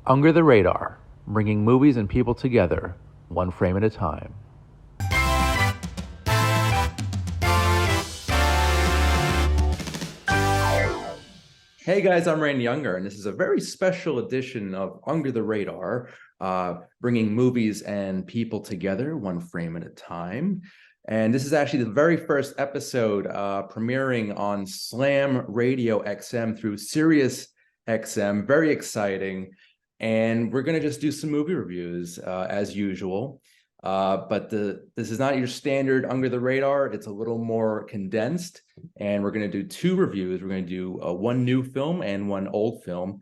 Under the Radar, bringing movies and people together, one frame at a time. Hey guys, I'm Rand Younger, and this is a very special edition of Under the Radar, bringing movies and people together, one frame at a time. And this is actually the very first episode premiering on Slam Radio XM through Sirius XM. Very exciting. And we're going to just do some movie reviews as usual. But this is not your standard Under the Radar. It's a little more condensed. And we're going to do two reviews. We're going to do one new film and one old film.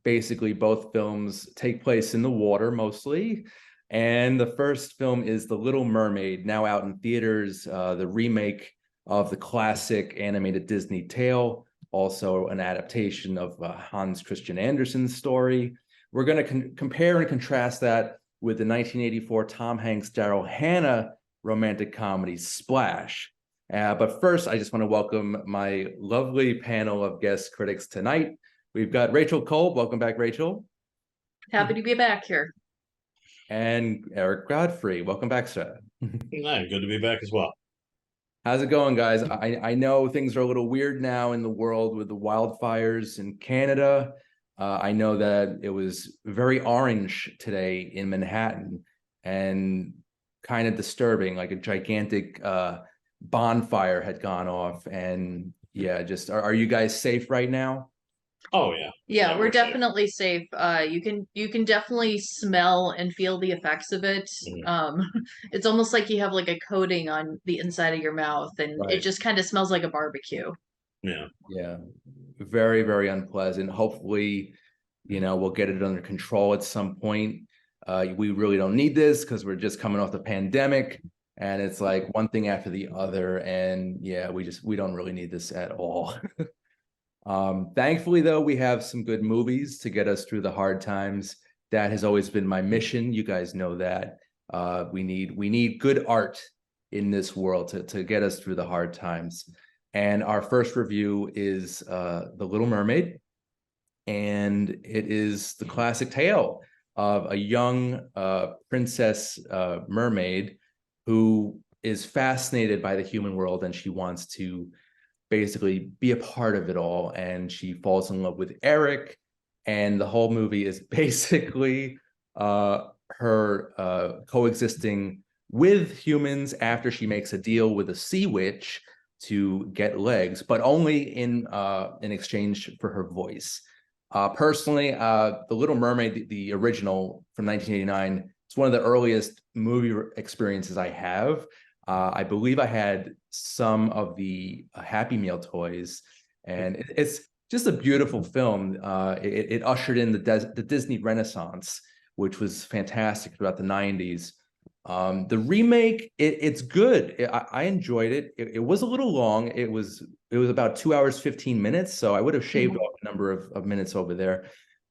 Basically, both films take place in the water mostly. And the first film is The Little Mermaid, now out in theaters, the remake of the classic animated Disney tale, also an adaptation of Hans Christian Andersen's story. We're going to compare and contrast that with the 1984 Tom Hanks, Daryl Hannah romantic comedy Splash. But first, I just want to welcome my lovely panel of guest critics tonight. We've got Rachel Kolb. Welcome back, Rachel. Happy to be back here. And Eric Godfrey. Welcome back, sir. Hi, good to be back as well. How's it going, guys? I know things are a little weird now in the world with the wildfires in Canada. I know that it was very orange today in Manhattan and kind of disturbing, like a gigantic bonfire had gone off. And yeah, just are you guys safe right now? Oh yeah. Yeah, we're safe. definitely safe. You can definitely smell and feel the effects of it. It's almost like you have like a coating on the inside of your mouth, and it Right. just kind of smells like a barbecue. Yeah. Yeah. Very, very unpleasant. Hopefully, we'll get it under control at some point. We really don't need this because we're just coming off the pandemic and it's like one thing after the other. And yeah, we don't really need this at all. Thankfully, though, we have some good movies to get us through the hard times. That has always been my mission. You guys know that. We need good art in this world to get us through the hard times. And our first review is The Little Mermaid. And it is the classic tale of a young princess mermaid who is fascinated by the human world, and she wants to basically be a part of it all. And she falls in love with Eric. And the whole movie is basically her coexisting with humans after she makes a deal with a sea witch to get legs, but only in exchange for her voice. Personally, The Little Mermaid, the original from 1989, it's one of the earliest movie experiences I have. I believe I had some of the Happy Meal toys, and it's just a beautiful film. It ushered in the Disney Renaissance, which was fantastic throughout the 90s. The remake, it's good. I enjoyed it. It was a little long. It was about 2 hours, 15 minutes. So I would have shaved off a number of minutes over there.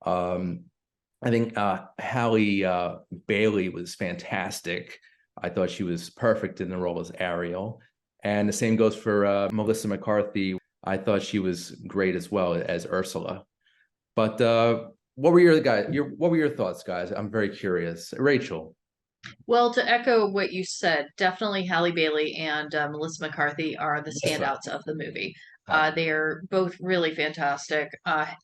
I think Halle Bailey was fantastic. I thought she was perfect in the role as Ariel. And the same goes for Melissa McCarthy. I thought she was great as well as Ursula. But what were your thoughts, guys? I'm very curious. Rachel. Well, to echo what you said, definitely Halle Bailey and Melissa McCarthy are the Yes, sir. standouts of the movie. They are both really fantastic.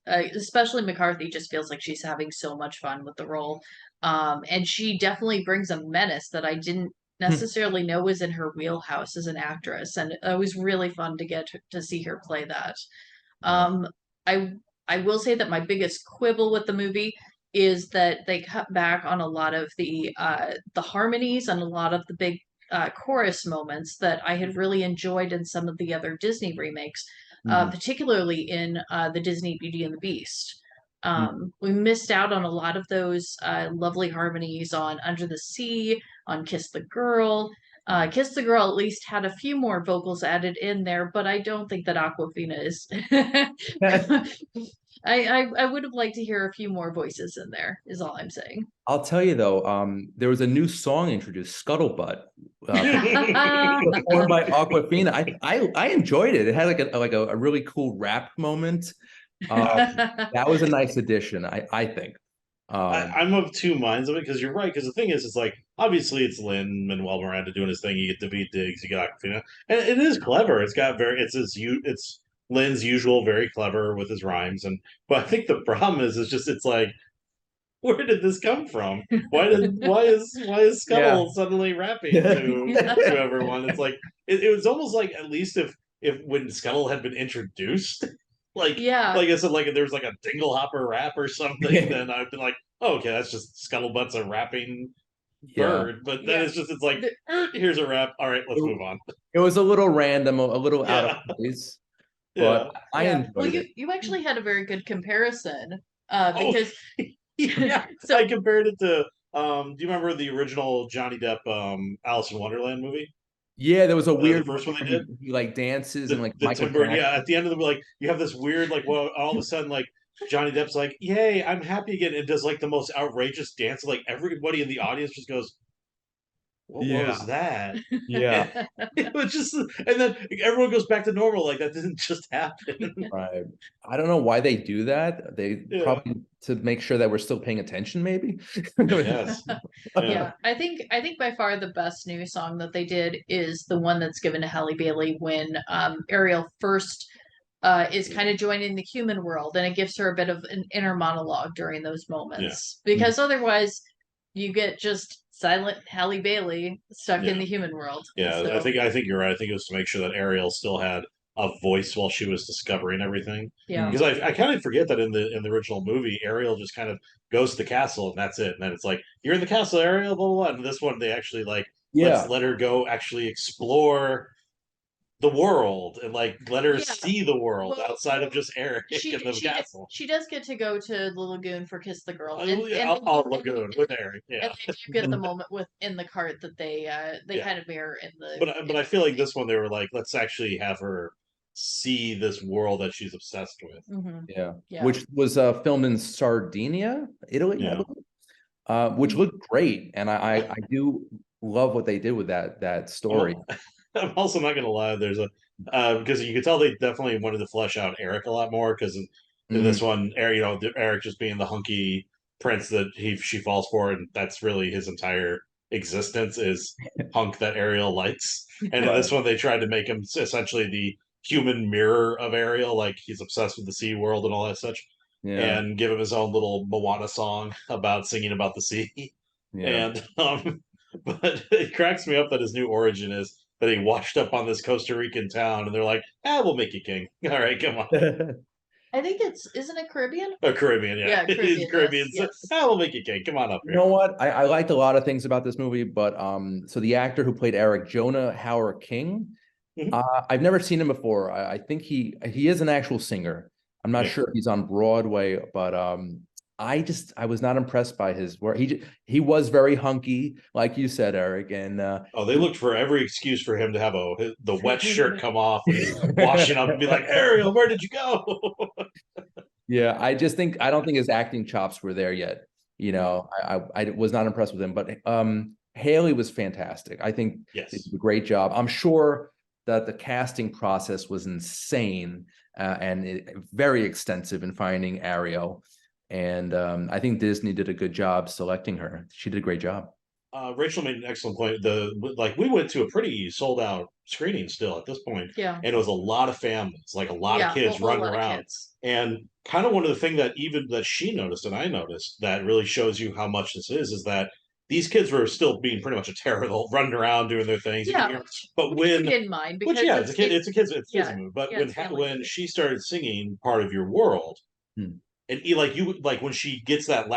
Especially McCarthy just feels like she's having so much fun with the role. And she definitely brings a menace that I didn't necessarily know was in her wheelhouse as an actress. And it was really fun to get to see her play that. Um, I I will say that my biggest quibble with the movie is that they cut back on a lot of the harmonies and a lot of the big chorus moments that I had really enjoyed in some of the other Disney remakes, particularly in the Disney Beauty and the Beast. We missed out on a lot of those lovely harmonies on Under the Sea, on Kiss the Girl. Kiss the Girl at least had a few more vocals added in there, but I don't think that Aquafina is. I would have liked to hear a few more voices in there, is all I'm saying. I'll tell you though, there was a new song introduced, Scuttlebutt, performed by Aquafina. I enjoyed it. It had like a really cool rap moment. That was a nice addition, I think. I'm of two minds of it because you're right. Because the thing is, it's like obviously it's Lin-Manuel Miranda doing his thing. You get David Diggs, you got Aquafina, and it is clever. It's Lin's usual, very clever with his rhymes. And but I think the problem is just it's like where did this come from? Why is Yeah. Scuttle suddenly rapping to everyone? It's like it was almost like at least if when Scuttle had been introduced, like Yeah. like I said, like if there was like a Dinglehopper rap or something, then I'd be like, oh, okay, that's just Scuttlebutt's a rapping Yeah. bird. But then it's like here's a rap. All right, let's move on. It was a little random, a little out Yeah, of place, yeah. but I Yeah. Well, enjoyed it. you actually had a very good comparison, Oh, because yeah. so I compared it to. Do you remember the original Johnny Depp Alice in Wonderland movie? Yeah, there was a The weird first one they where did. he like dances and like The Michael Tim Burton, Jackson. yeah. At the end of the like, you have this weird like, well, all of a sudden like Johnny Depp's like, "Yay, I'm happy again," and does like the most outrageous dance. Like everybody in the audience just goes, "What Yeah, was that?" yeah, And it was just, and then everyone goes back to normal. Like that didn't just happen. right. I don't know why they do that. They Yeah. probably to make sure that we're still paying attention, maybe. Yes. yeah, I think by far the best new song that they did is the one that's given to Halle Bailey when Ariel first is kind of joining the human world, and it gives her a bit of an inner monologue during those moments, because otherwise you get just silent Halle Bailey stuck in the human world. Yeah, So, I think you're right. I think it was to make sure that Ariel still had a voice while she was discovering everything. yeah. Because I kind of forget that in the original movie, Ariel just kind of goes to the castle and that's it. And then it's like, you're in the castle, Ariel, blah blah blah. And this one they actually like let's Yeah, let her go actually explore the world and like let her Yeah. see the world Well, outside of just Eric She in the she castle. she does get to go to the lagoon for Kiss the Girl, I'll lagoon with Eric, yeah. and they do get the moment with in the cart that they Yeah. kind of mirror in the. But I feel like this one they were like, let's actually have her see this world that she's obsessed with. Mhm. yeah. Yeah. Which was filmed in Sardinia, Italy, I Yeah. believe. Which looked great, and I do love what they did with that story. I'm also not gonna lie. There's a because you could tell they definitely wanted to flesh out Eric a lot more because in this Mhm. one, Eric, Eric just being the hunky prince that she falls for, and that's really his entire existence is hunk that Ariel likes. And in Right. this one, they tried to make him essentially the human mirror of Ariel, like he's obsessed with the sea world and all that such, Yeah, and give him his own little Moana song about singing about the sea. yeah. And but it cracks me up that his new origin is that he washed up on this Costa Rican town, and they're like, "Ah, we'll make you king." All right, come on. I think isn't it Caribbean? Oh, Caribbean, yeah, Yeah, he's Caribbean. Caribbean. Yes. Ah, we'll make you king. Come on up You here. know what? I liked a lot of things about this movie, but so the actor who played Eric, Jonah Howard King, Mhm. I've never seen him before. I think he is an actual singer. I'm not Yeah. sure if he's on Broadway, but I was not impressed by his work. He was very hunky, like you said, Eric, and Oh, they looked for every excuse for him to have the wet shirt come off when he's washing up and be like, "Ariel, where did you go?" Yeah, I don't think his acting chops were there yet. You know, I was not impressed with him, but Haley was fantastic. I think they Yes. did a great job. I'm sure that the casting process was insane and very extensive in finding Ariel. And I think Disney did a good job selecting her. She did a great job. Rachel made an excellent point. We went to a pretty sold out screening still at this point, Yeah. and it was a lot of families, like a lot of Yeah. kids A running lot of around. kids. And kind of one of the things that even that she noticed and I noticed that really shows you how much this is that these kids were still being pretty much a terror, running around doing their things. You can Yeah. hear, but Which we when didn't mind because which yeah, it's a kid, it's a kids, it's yeah, Disney movie. But yeah, it's family when movie. she started singing "Part of Your World," Hmm. and like when she gets that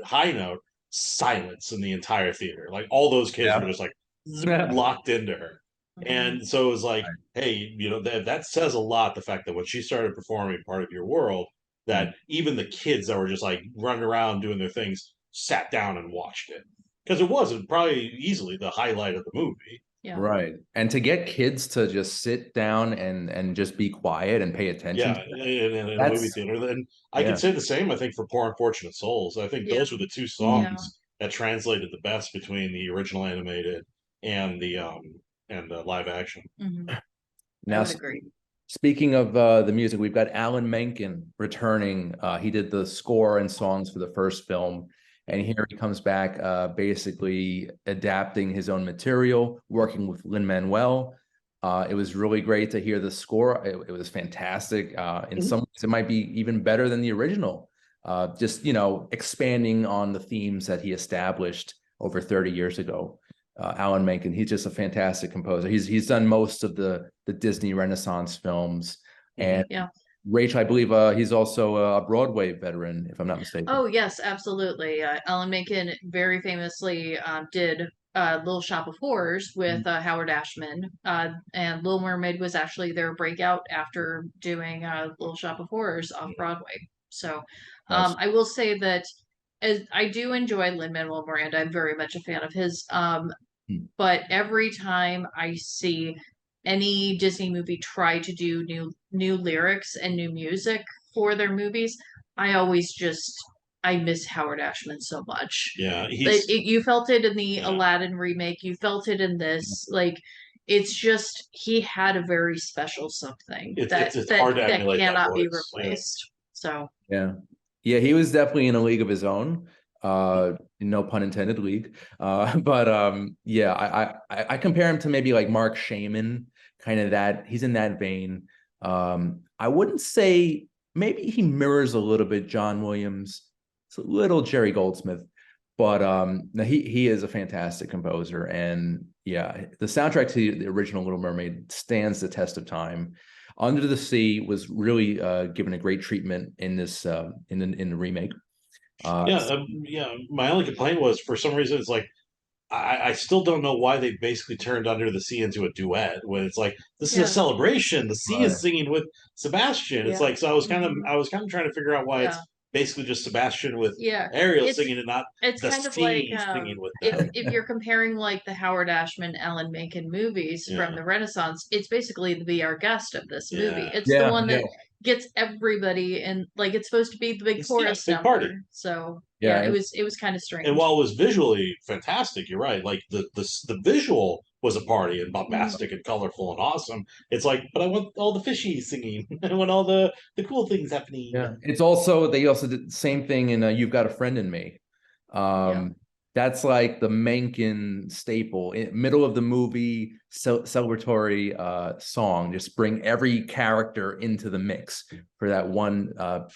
high note, silence in the entire theater. Like all those kids were Yeah. just like locked into her. Mhm. And so it was like, Right. hey, that says a lot. The fact that when she started performing "Part of Your World," Hmm. that even the kids that were just like running around doing their things sat down and watched it because it wasn't probably easily the highlight of the movie. Yeah. Right. And to get kids to just sit down and just be quiet and pay attention Yeah, to that, in a movie that's theater. And I can yeah. say the same, I think, for Poor Unfortunate Souls. I think Yeah. those were the two Mm. Yeah. songs that translated the best between the original animated and the live action. Mhm. I Now, would agree. Speaking of the music, we've got Alan Menken returning. He did the score and songs for the first film, and here he comes back, basically adapting his own material, working with Lin-Manuel. It was really great to hear the score. It was fantastic. In some ways, it might be even better than the original. Just, expanding on the themes that he established over 30 years ago. Alan Menken, he's just a fantastic composer. He's done most of the Disney Renaissance films. And Yeah. Rachel, I believe he's also a Broadway veteran, if I'm not mistaken. Oh, yes, absolutely. Alan Menken very famously did Little Shop of Horrors with Howard Ashman. And Little Mermaid was actually their breakout after doing Little Shop of Horrors off Broadway. So Nice. I will say that as I do enjoy Lin-Manuel Miranda, I'm very much a fan of his. But every time I see any Disney movie try to do new lyrics and new music for their movies, I always just I miss Howard Ashman so much. Yeah, You felt it in the Yeah. Aladdin remake. You felt it in this. Like it's just he had a very special something It's hard to emulate that cannot be voice. replaced. So Yeah. He was definitely in a league of his own. No pun intended, league. But I compare him to maybe like Mark Shaman, kind of that. He's in that vein. I wouldn't say, maybe he mirrors a little bit John Williams. It's a little Jerry Goldsmith, but no, he is a fantastic composer, and yeah, the soundtrack to the original Little Mermaid stands the test of time. Under the Sea was really given a great treatment in this in the remake. Yeah. My only complaint was, for some reason, it's like I still don't know why they basically turned Under the Sea into a duet when it's like this is a Yeah. celebration. The sea Right. is singing with Sebastian. It's Yeah. like, so I was kind of trying to figure out why it's basically just Sebastian with Ariel singing and not it's the kind of sea like singing with them. if you're comparing like the Howard Ashman, Alan Menken movies from the Renaissance, it's basically the Be Our Guest of this movie. It's the one that gets everybody, and like it's supposed to be the big chorus big number. party. So Yeah, it was kind of strange. And while it was visually fantastic, you're right. Like the visual was a party and bombastic and colorful and awesome. It's like, but I want all the fishies singing. I want all the cool things happening. Yeah, they also did the same thing in You've Got a Friend in Me. That's like the Menken staple. In middle of the movie, celebratory song. Just bring every character into the mix for that one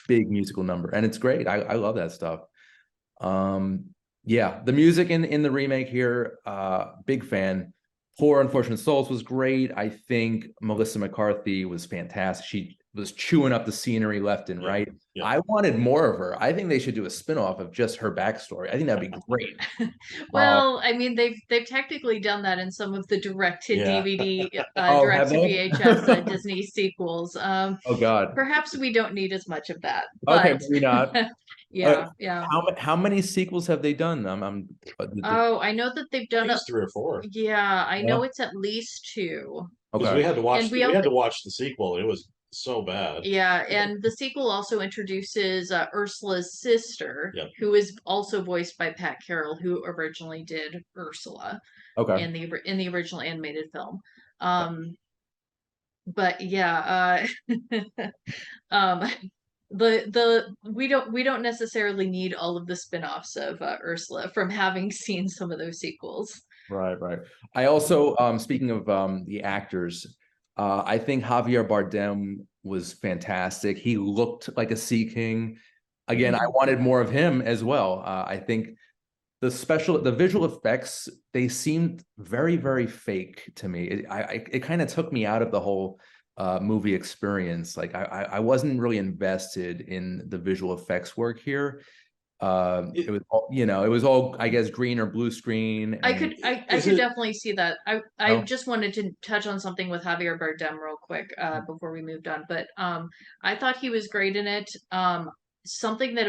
big musical number, and it's great. I love that stuff. Yeah, the music in the remake here, big fan. Poor Unfortunate Souls was great. I think Melissa McCarthy was fantastic. She was chewing up the scenery left and right. I wanted more of her. I think they should do a spinoff of just her backstory. I think that'd be great. Well, I mean, they've technically done that in some of the direct to DVD, direct to VHS Disney sequels. Oh God. Perhaps we don't need as much of that. But, okay, maybe not. Yeah. How many sequels have they done? I know that they've done 3 or 4. Yeah, I know it's at least 2. Because we had to watch. We had to watch the sequel. It was so bad. Yeah, and the sequel also introduces Ursula's sister, who is also voiced by Pat Carroll, who originally did Ursula. In the original animated film. But yeah, we don't necessarily need all of the spin-offs of Ursula from having seen some of those sequels. Right. I also, speaking of the actors, I think Javier Bardem was fantastic. He looked like a sea king. Again, I wanted more of him as well. I think the visual effects, they seemed very, very fake to me. It kind of took me out of the whole movie experience. Like I wasn't really invested in the visual effects work here. It was all, it was all, I guess, green or blue screen. I could definitely see that. I just wanted to touch on something with Javier Bardem real quick before we moved on. But I thought he was great in it. Something that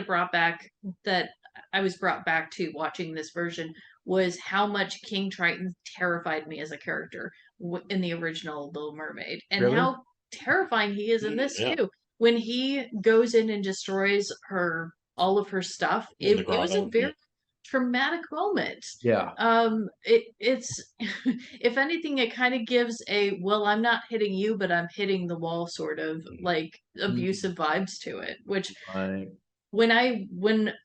I was brought back to watching this version was how much King Triton terrified me as a character in the original Little Mermaid, and how terrifying he is in this too. When he goes in and destroys all of her stuff, it was a traumatic moment. Yeah. It's if anything, it kind of gives a, well, I'm not hitting you, but I'm hitting the wall sort of like abusive vibes to it, which Right. when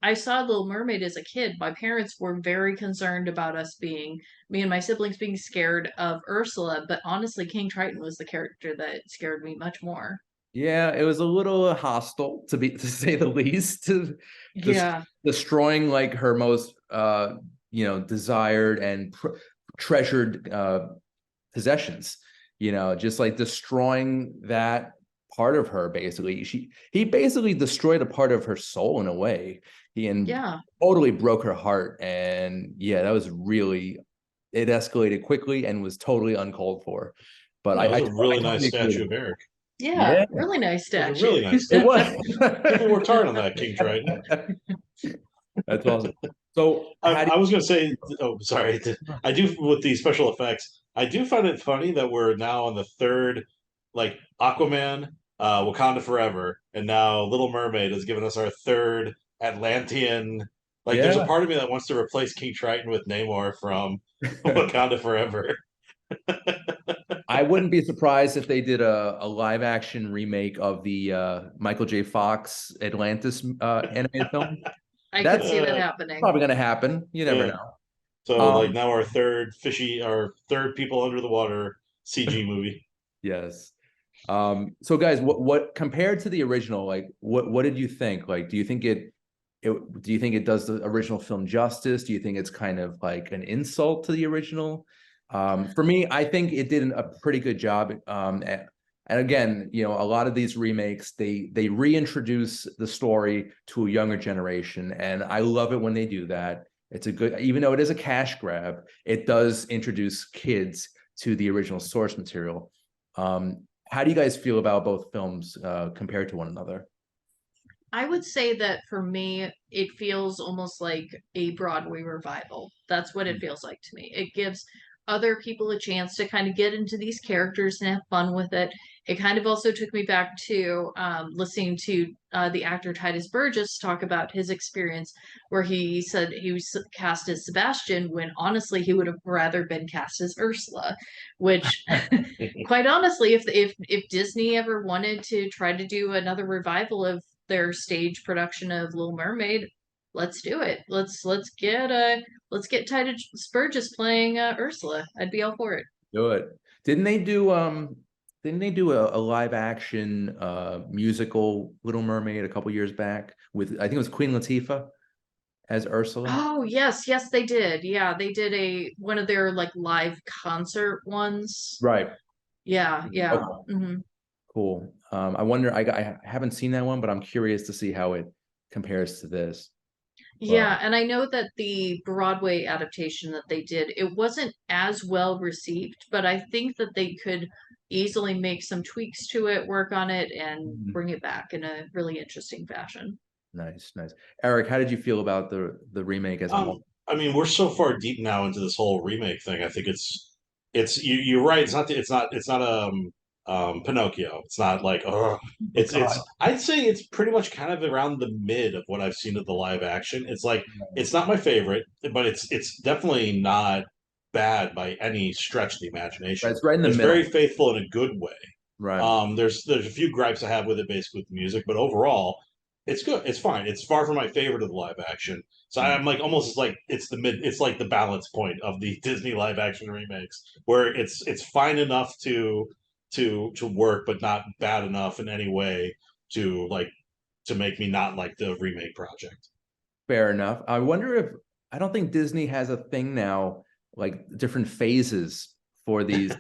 I saw Little Mermaid as a kid, my parents were very concerned about me and my siblings being scared of Ursula, but honestly, King Triton was the character that scared me much more. Yeah, it was a little hostile to say the least, to Yeah. destroying like her most desired and treasured possessions, just like destroying that part of her. Basically, he basically destroyed a part of her soul in a way. Yeah. Totally broke her heart. And yeah, that was really, it escalated quickly and was totally uncalled for. But That was a I really nice totally agree. statue of Eric. Yeah, Yeah, really nice It was a statue. really nice it statue. was. People worked hard on that, King Triton. That's awesome. So how do I was going to say, oh, sorry. I do, with the special effects, I do find it funny that we're now on the third, like Aquaman, Wakanda Forever, and now Little Mermaid has given us our third Atlantean. Like, there's a yeah, part of me that wants to replace King Triton with Namor from Wakanda Forever. I wouldn't be surprised if they did a live action remake of the Michael J. Fox Atlantis animated film. I could That's see that Uh, happening. probably going to happen. You never yeah. know. So, like, Um, now our third people under the water CG movie. yes. So guys, what compared to the original, like what did you think? Like, do you think it does the original film justice? Do you think it's kind of like an insult to the original? For me, I think it did a pretty good job. And again, a lot of these remakes, they reintroduce the story to a younger generation, and I love it when they do that. It's a good, even though it is a cash grab, it does introduce kids to the original source material. How do you guys feel about both films compared to one another? I would say that for me, it feels almost like a Broadway revival. That's what it feels like to me. It gives other people a chance to kind of get into these characters and have fun with it. It kind of also took me back to listening to the actor Titus Burgess talk about his experience, where he said he was cast as Sebastian when honestly he would have rather been cast as Ursula, which quite honestly, if Disney ever wanted to try to do another revival of their stage production of Little Mermaid, let's do it. Let's get Titus Burgess playing Ursula. I'd be all for it. Do it. Didn't they do a live action musical Little Mermaid a couple years back with, I think it was Queen Latifah as Ursula? Oh yes, yes they did. Yeah, they did a one of their like live concert ones. Right. Yeah, yeah. Okay. Hmm. Cool. I wonder, I haven't seen that one, but I'm curious to see how it compares to this. But Yeah, and I know that the Broadway adaptation that they did, it wasn't as well received, but I think that they could easily make some tweaks to it, work on it, and Mhm. bring it back in a really interesting fashion. Nice, nice. Eric, how did you feel about the remake as a whole? I mean, we're so far deep now into this whole remake thing. I think you're right. It's not Pinocchio. It's not like Oh it's God. I'd say it's pretty much kind of around the mid of what I've seen of the live action. It's like it's not my favorite, but it's definitely not bad by any stretch of the Right, imagination. it's right in the It's very middle. faithful in a good way. Right. There's a few gripes I have with it, basically with the music, but overall, it's good. It's fine. It's far from my favorite of the live action. So Mm. I'm like almost like it's like the balance point of the Disney live action remakes, where it's fine enough to work, but not bad enough in any way to make me not like the remake project. Fair enough. I wonder if, I don't think Disney has a thing now, like different phases for these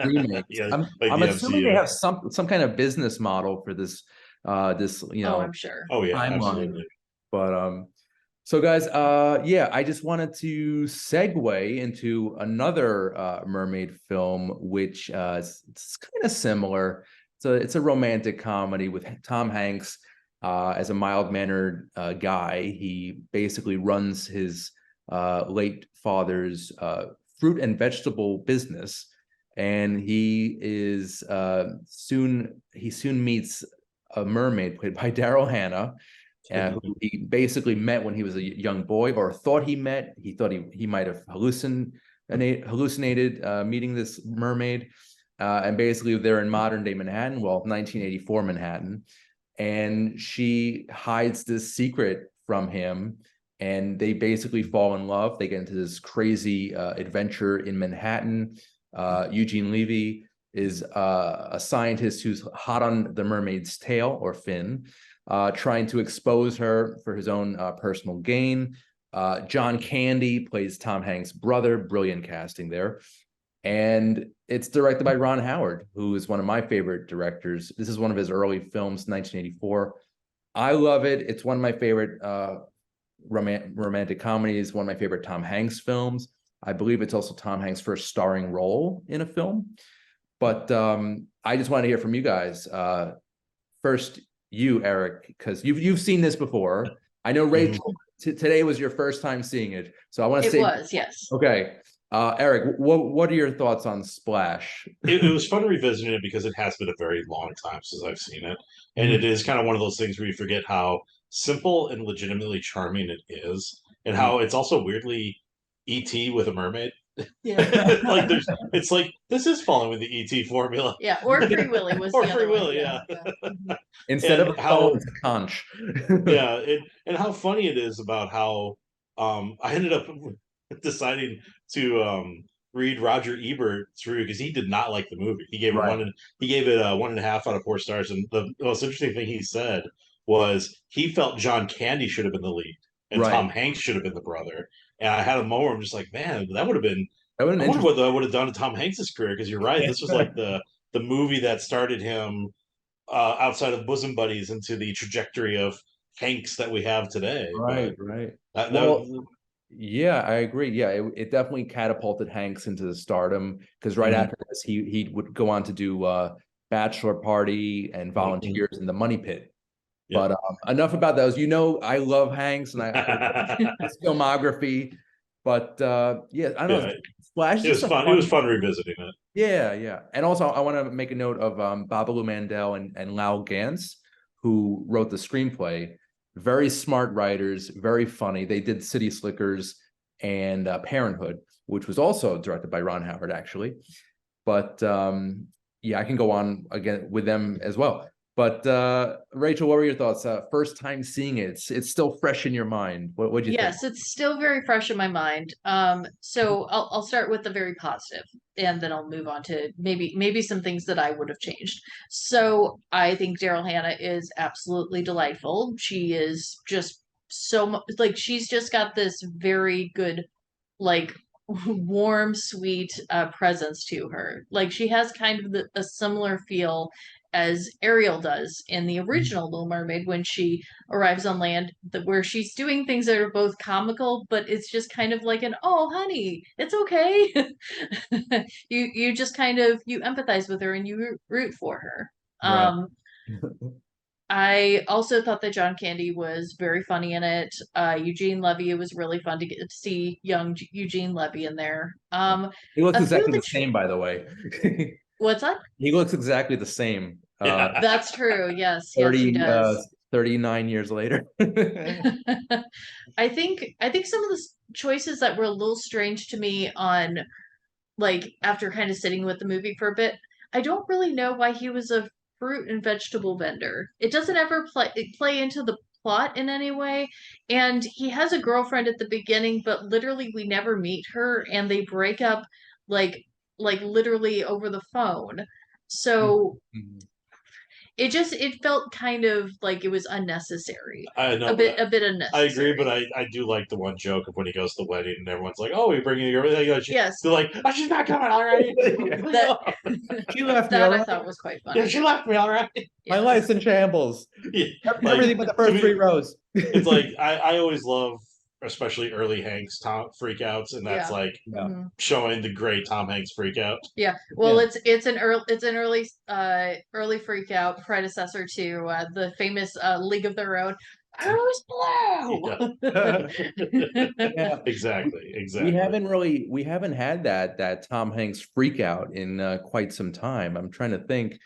remakes. Yeah, I'm like I'm the assuming they MCU. have some kind of business model for this Oh, I'm sure. Oh yeah, timeline. absolutely. But so guys, yeah, I just wanted to segue into another mermaid film, which it's kind of similar. It's a romantic comedy with Tom Hanks as a mild-mannered guy. He basically runs his late father's fruit and vegetable business, and he soon meets a mermaid played by Daryl Hannah, who he basically met when he was a young boy, or thought he met. He thought he might have hallucinated meeting this mermaid. And basically, they're in modern day Manhattan, well, 1984 Manhattan, and she hides this secret from him, and they basically fall in love. They get into this crazy adventure in Manhattan. Eugene Levy is a scientist who's hot on the mermaid's tail, or fin, trying to expose her for his own personal gain. John Candy plays Tom Hanks' brother, brilliant casting there. And it's directed by Ron Howard, who is one of my favorite directors. This is one of his early films, 1984. I love it. It's one of my favorite romantic comedies, one of my favorite Tom Hanks films. I believe it's also Tom Hanks' first starring role in a film. But I just want to hear from you guys. First, you, Eric, because you've seen this before. I know Rachel, today was your first time seeing it. So I want to say. It was, yes. Okay. Eric, what are your thoughts on Splash? It was fun revisiting it because it has been a very long time since I've seen it. And it is kind of one of those things where you forget how simple and legitimately charming it is, and how it's also weirdly E.T. with a mermaid. Yeah. Like it's like this is following the E.T. formula. Yeah, or Free Willy was Or the Free other one. Willy, yeah. Instead And of a how- phone, it's a conch. Yeah, and how funny it is about how I ended up deciding to read Roger Ebert through, because he did not like the movie. He gave it Right. 1.5 out of 4 stars. And the most interesting thing he said was he felt John Candy should have been the lead and Right. Tom Hanks should have been the brother. And I had a moment where I'm just like, man, that would have been. That would I have wonder what that would have done to Tom Hanks's career, because you're right. This was like the movie that started him outside of Bosom Buddies into the trajectory of Hanks that we have today. Right, But right. that Well, was, yeah, I agree. Yeah, it definitely catapulted Hanks into the stardom, because right after this, he would go on to do Bachelor Party and Volunteers in the Money Pit. Yep. But enough about those. You know, I love Hanks, and I his filmography. But yeah, I don't know. Splash is it was just a fun. It was fun revisiting it. Yeah, yeah. And also, I want to make a note of Babalu Mandel and Lau Gans, who wrote the screenplay. Very smart writers, very funny. They did City Slickers and Parenthood, which was also directed by Ron Howard, actually. But yeah, I can go on again with them as well. But Rachel, what were your thoughts? First time seeing it, it's still fresh in your mind. What do you think? Yes, it's still very fresh in my mind. So I'll start with the very positive, and then I'll move on to maybe some things that I would have changed. So I think Daryl Hannah is absolutely delightful. She is just so much like she's just got this very good, like warm, sweet presence to her. Like she has kind of a similar feel as Ariel does in the original Little Mermaid when she arrives on land, where she's doing things that are both comical, but it's just kind of like an "oh, honey, it's okay." You just kind of you empathize with her and you root for her. Right. I also thought that John Candy was very funny in it. Eugene Levy, it was really fun to get to see young Eugene Levy in there. He looks a few of exactly the the same, by the way. What's that? He looks exactly the same. Yeah. That's true. Yes, yes, he 30, does. 39 years later. I think some of the choices that were a little strange to me on like after kind of sitting with the movie for a bit, I don't really know why he was a fruit and vegetable vendor. It doesn't ever play into the plot in any way, and he has a girlfriend at the beginning, but literally we never meet her, and they break up like literally over the phone. So it felt kind of like it was unnecessary. I know, a bit unnecessary. I agree, but I do like the one joke of when he goes to the wedding and everyone's like, "Oh, we bringing your Yes. They're like, "Oh, she's not coming already." She left me That I already. thought was quite funny. Yeah, she left me already. My Yes. life's in shambles. Yeah, Everything but the first 3 rows. It's like I always love, especially early Hanks freakouts, and that's Yeah. like Mhm. showing the great Tom Hanks freakout. Yeah, well, Yeah. it's an early freak out predecessor to the famous League of Their Own. Who's blue? Yeah. Exactly. We haven't had that Tom Hanks freak out in quite some time. I'm trying to think.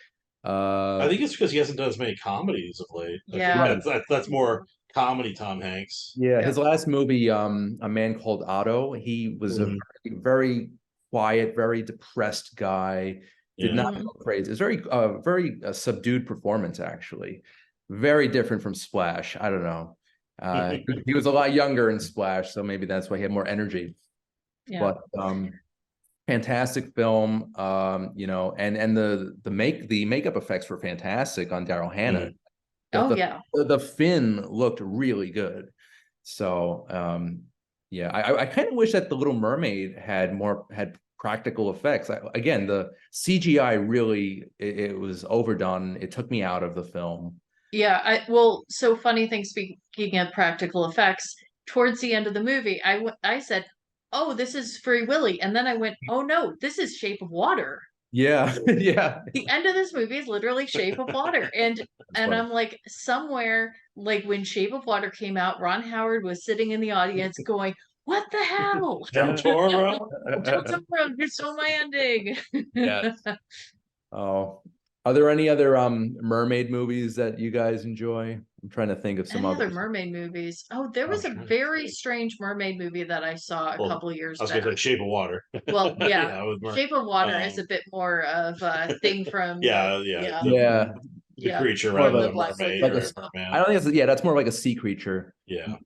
I think it's because he hasn't done as many comedies of late. Yeah. That's more comedy Tom Hanks. Yeah, his last movie, A Man Called Otto, he was a very quiet, very depressed guy. Did not go crazy. It's very subdued performance, actually. Very different from Splash. I don't know. He was a lot younger in Splash, so maybe that's why he had more energy. Yeah. But fantastic film. You know, and the makeup effects were fantastic on Daryl Hannah. The fin looked really good. So yeah, I kind of wish that The Little Mermaid had practical effects. Again, the CGI really it was overdone. It took me out of the film. Yeah, so funny thing, speaking of practical effects, towards the end of the movie, I said, "Oh, this is Free Willy," and then I went, "Oh no, this is Shape of Water." Yeah, yeah. The end of this movie is literally Shape of Water, and I'm like, somewhere, like when Shape of Water came out, Ron Howard was sitting in the audience going, "What the hell, Del Toro? Del Toro, you stole my ending." Yes. Oh, are there any other mermaid movies that you guys enjoy? I'm trying to think of some other mermaid movies. Oh, there was a very strange mermaid movie that I saw a couple years back. I was gonna say Shape of Water. Well, yeah, Shape of Water is a bit more of a thing from the creature rather than mermaid or merman. I don't think it's that's more like a sea creature. Yeah.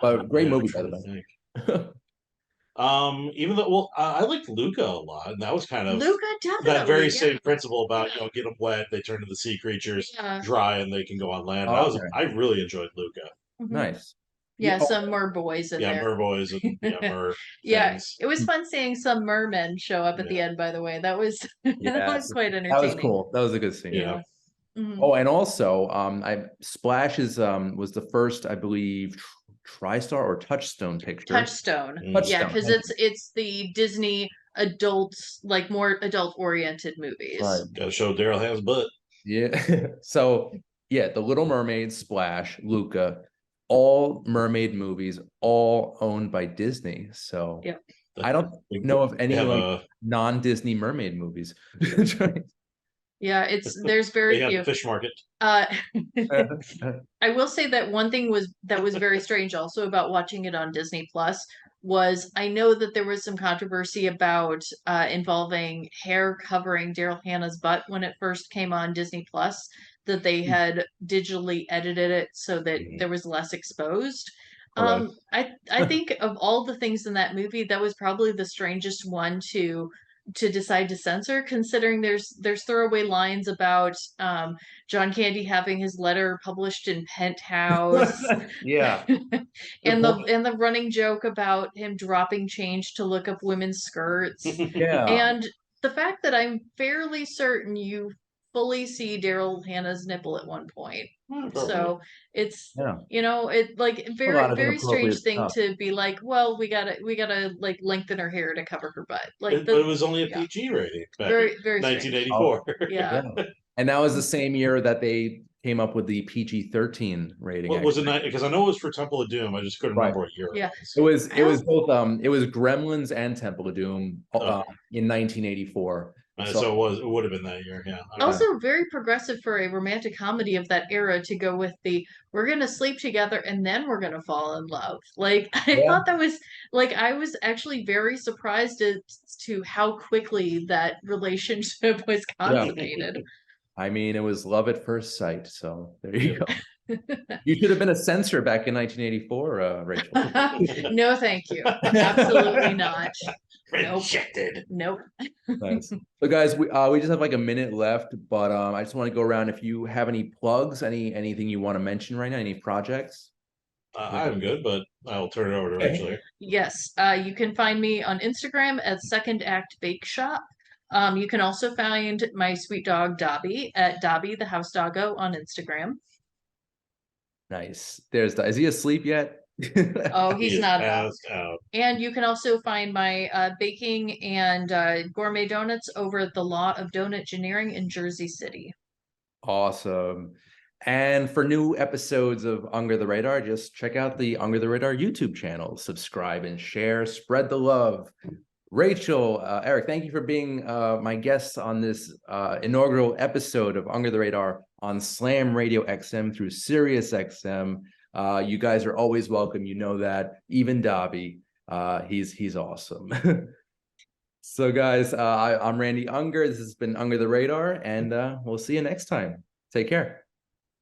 But great movie, by the way. Even though, I liked Luca a lot, and that was kind of Luca, definitely that very same principle about get them wet, they turn into sea creatures, dry, and they can go on land. I really enjoyed Luca. Nice. Yeah, some merboys in there. Merboys and mer. It was fun seeing some mermen show up at the end. By the way, that was that was quite entertaining. That was cool. That was a good scene. Yeah. Oh, and also, Splash was the first, I believe, TriStar or Touchstone picture. Touchstone. Yeah, because it's the Disney adults, like more adult oriented movies. Right. Gotta show Daryl Hannah's butt. Yeah. So yeah, The Little Mermaid, Splash, Luca, all mermaid movies, all owned by Disney. So I don't know of any non-Disney mermaid movies. Yeah, there's very few. The fish market. I will say that one thing that was very strange also about watching it on Disney Plus was I know that there was some controversy about involving hair covering Daryl Hannah's butt when it first came on Disney Plus, that they had digitally edited it so that there was less exposed. I think of all the things in that movie, that was probably the strangest one to decide to censor, considering there's throwaway lines about John Candy having his letter published in Penthouse. And the running joke about him dropping change to look up women's skirts. And the fact that I'm fairly certain you fully see Daryl Hannah's nipple at one point. So it's it like very strange thing to be like, well, we gotta like lengthen her hair to cover her butt. Like but it was only a PG rating back very 1984. And that was the same year that they came up with the PG-13 rating. What was it? Because I know it was for Temple of Doom. I just couldn't remember what year. Yeah, it was both. It was Gremlins and Temple of Doom in 1984. So it would have been that year. Yeah. Also very progressive for a romantic comedy of that era to go with we're gonna sleep together and then we're gonna fall in love. Like I thought that was I was actually very surprised as to how quickly that relationship was consummated. I mean, it was love at first sight. So there you go. You should have been a censor back in 1984, Rachel. No, thank you. Absolutely not. Rejected. Nope. Nice. So, guys, we just have like a minute left, but I just want to go around. If you have any plugs, anything you want to mention right now, any projects? I'm good, but I'll turn it over to Rachel. Yes, you can find me on Instagram at Second Act Bake Shop. You can also find my sweet dog Dobby at Dobby the House Doggo on Instagram. Nice. Is he asleep yet? Oh, he's not out. And you can also find my baking and gourmet donuts over at the Law of Donut Engineering in Jersey City. Awesome. And for new episodes of Under the Radar, just check out the Under the Radar YouTube channel. Subscribe and share. Spread the love. Rachel, Eric, thank you for being my guests on this inaugural episode of Under the Radar. on Slam Radio XM through Sirius XM. You guys are always welcome. You know that. Even Dobby, he's awesome. So, guys, I'm Randy Unger. This has been Under the Radar, and we'll see you next time. Take care.